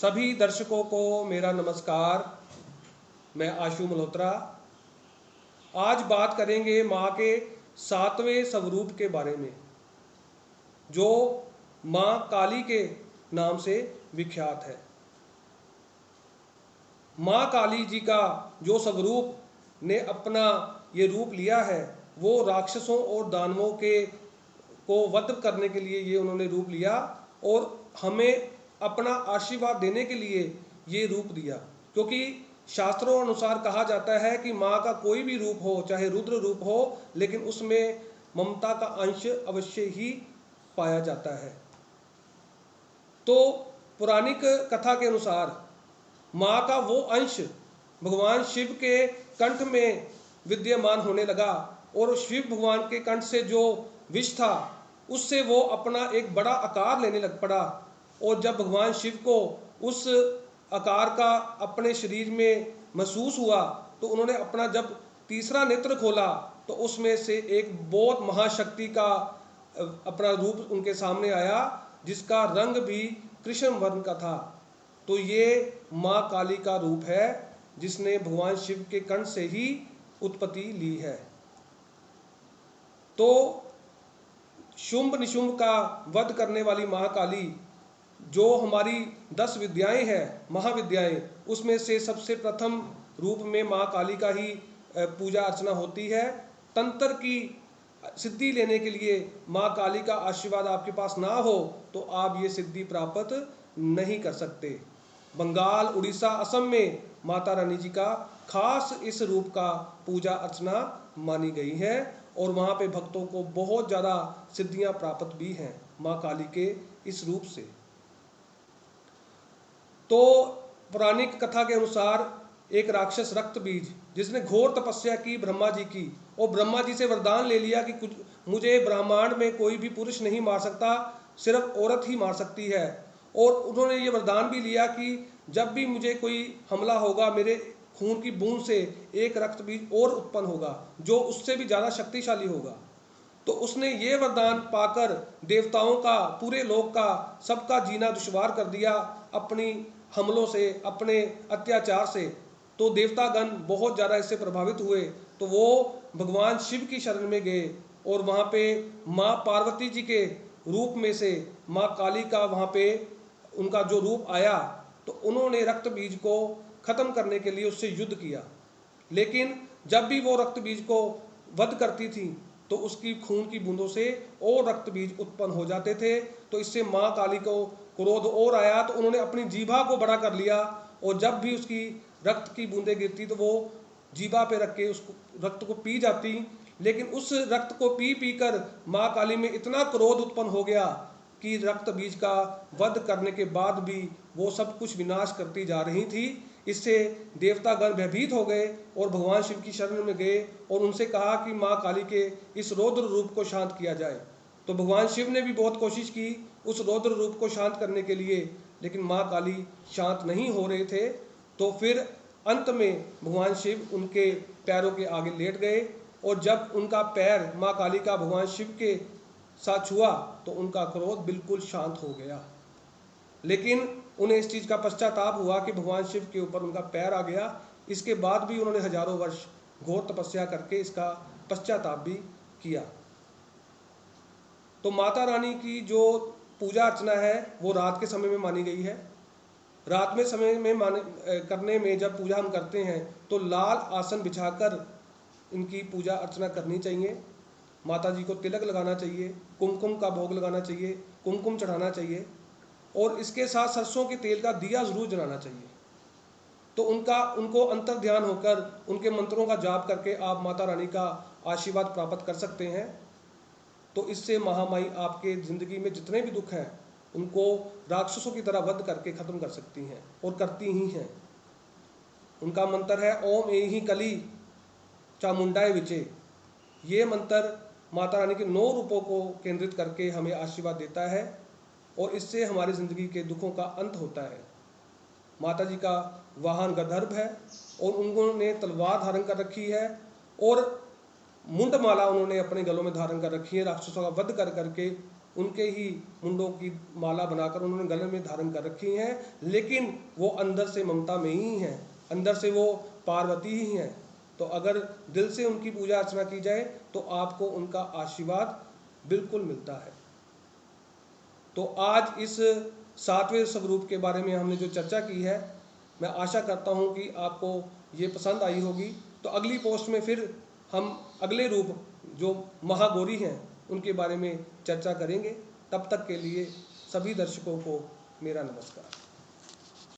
सभी दर्शकों को मेरा नमस्कार। मैं आशु मल्होत्रा। आज बात करेंगे माँ के 7वें स्वरूप के बारे में, जो माँ काली के नाम से विख्यात है। माँ काली जी का जो स्वरूप ने अपना ये रूप लिया है, वो राक्षसों और दानवों को वध करने के लिए ये उन्होंने रूप लिया और हमें अपना आशीर्वाद देने के लिए ये रूप दिया। क्योंकि शास्त्रों अनुसार कहा जाता है कि माँ का कोई भी रूप हो, चाहे रुद्र रूप हो, लेकिन उसमें ममता का अंश अवश्य ही पाया जाता है। तो पौराणिक कथा के अनुसार माँ का वो अंश भगवान शिव के कंठ में विद्यमान होने लगा और शिव भगवान के कंठ से जो विष था उससे वो अपना एक बड़ा आकार लेने लग पड़ा। और जब भगवान शिव को उस आकार का अपने शरीर में महसूस हुआ तो उन्होंने अपना जब तीसरा नेत्र खोला तो उसमें से एक बहुत महाशक्ति का अपना रूप उनके सामने आया, जिसका रंग भी कृष्ण वर्ण का था। तो ये माँ काली का रूप है, जिसने भगवान शिव के कंठ से ही उत्पत्ति ली है। तो शुंभ निशुंभ का वध करने वाली महाकाली, जो हमारी 10 विद्याएं हैं, महाविद्याएं, उसमें से सबसे प्रथम रूप में माँ काली का ही पूजा अर्चना होती है। तंत्र की सिद्धि लेने के लिए माँ काली का आशीर्वाद आपके पास ना हो तो आप ये सिद्धि प्राप्त नहीं कर सकते। बंगाल, उड़ीसा, असम में माता रानी जी का खास इस रूप का पूजा अर्चना मानी गई है और वहाँ पे भक्तों को बहुत ज़्यादा सिद्धियाँ प्राप्त भी हैं माँ काली के इस रूप से। तो पौराणिक कथा के अनुसार एक राक्षस रक्त बीज, जिसने घोर तपस्या की ब्रह्मा जी की और ब्रह्मा जी से वरदान ले लिया कि कुछ मुझे ब्रह्मांड में कोई भी पुरुष नहीं मार सकता, सिर्फ औरत ही मार सकती है। और उन्होंने ये वरदान भी लिया कि जब भी मुझे कोई हमला होगा, मेरे खून की बूंद से एक रक्त बीज और उत्पन्न होगा जो उससे भी ज़्यादा शक्तिशाली होगा। तो उसने ये वरदान पाकर देवताओं का, पूरे लोक का, सबका जीना दुश्वार कर दिया अपनी हमलों से, अपने अत्याचार से। तो देवतागण बहुत ज़्यादा इससे प्रभावित हुए, तो वो भगवान शिव की शरण में गए और वहाँ पे माँ पार्वती जी के रूप में से माँ काली का वहाँ पे उनका जो रूप आया, तो उन्होंने रक्त बीज को खत्म करने के लिए उससे युद्ध किया। लेकिन जब भी वो रक्त बीज को वध करती थी तो उसकी खून की बूंदों से और रक्त बीज उत्पन्न हो जाते थे। तो इससे माँ काली को क्रोध और आया, तो उन्होंने अपनी जीभा को बड़ा कर लिया और जब भी उसकी रक्त की बूंदें गिरती तो वो जीभा पे रख के उसको रक्त को पी जाती। लेकिन उस रक्त को पी पी कर माँ काली में इतना क्रोध उत्पन्न हो गया कि रक्त बीज का वध करने के बाद भी वो सब कुछ विनाश करती जा रही थी। इससे देवतागण भयभीत हो गए और भगवान शिव की शरण में गए और उनसे कहा कि माँ काली के इस रौद्र रूप को शांत किया जाए। तो भगवान शिव ने भी बहुत कोशिश की उस रौद्र रूप को शांत करने के लिए, लेकिन माँ काली शांत नहीं हो रहे थे। तो फिर अंत में भगवान शिव उनके पैरों के आगे लेट गए और जब उनका पैर माँ काली का भगवान शिव के साथ छुआ तो उनका क्रोध बिल्कुल शांत हो गया। लेकिन उन्हें इस चीज़ का पश्चाताप हुआ कि भगवान शिव के ऊपर उनका पैर आ गया। इसके बाद भी उन्होंने हजारों वर्ष घोर तपस्या करके इसका पश्चाताप भी किया। तो माता रानी की जो पूजा अर्चना है वो रात के समय में मानी गई है। रात में समय में करने में जब पूजा हम करते हैं तो लाल आसन बिछाकर इनकी पूजा अर्चना करनी चाहिए। माता जी को तिलक लगाना चाहिए, कुमकुम का भोग लगाना चाहिए, कुमकुम चढ़ाना चाहिए और इसके साथ सरसों के तेल का दिया जरूर जलाना चाहिए। तो उनको अंतर ध्यान होकर उनके मंत्रों का जाप करके आप माता रानी का आशीर्वाद प्राप्त कर सकते हैं। तो इससे महामाई आपके ज़िंदगी में जितने भी दुख हैं उनको राक्षसों की तरह वध करके ख़त्म कर सकती हैं और करती ही हैं। उनका मंत्र है ओम एहि कली चामुंडाए विचे। ये मंत्र माता रानी के 9 रूपों को केंद्रित करके हमें आशीर्वाद देता है और इससे हमारी ज़िंदगी के दुखों का अंत होता है। माता जी का वाहन गंधर्व है और उन्होंने तलवार धारण कर रखी है और मुंडमाला उन्होंने अपने गलों में धारण कर रखी है। राक्षसों का वध कर करके उनके ही मुंडों की माला बनाकर उन्होंने गले में धारण कर रखी हैं, लेकिन वो अंदर से ममता में ही हैं, अंदर से वो पार्वती ही हैं। तो अगर दिल से उनकी पूजा अर्चना की जाए तो आपको उनका आशीर्वाद बिल्कुल मिलता है। तो आज इस 7वें स्वरूप के बारे में हमने जो चर्चा की है, मैं आशा करता हूँ कि आपको ये पसंद आई होगी। तो अगली पोस्ट में फिर हम अगले रूप जो महागौरी हैं उनके बारे में चर्चा करेंगे। तब तक के लिए सभी दर्शकों को मेरा नमस्कार।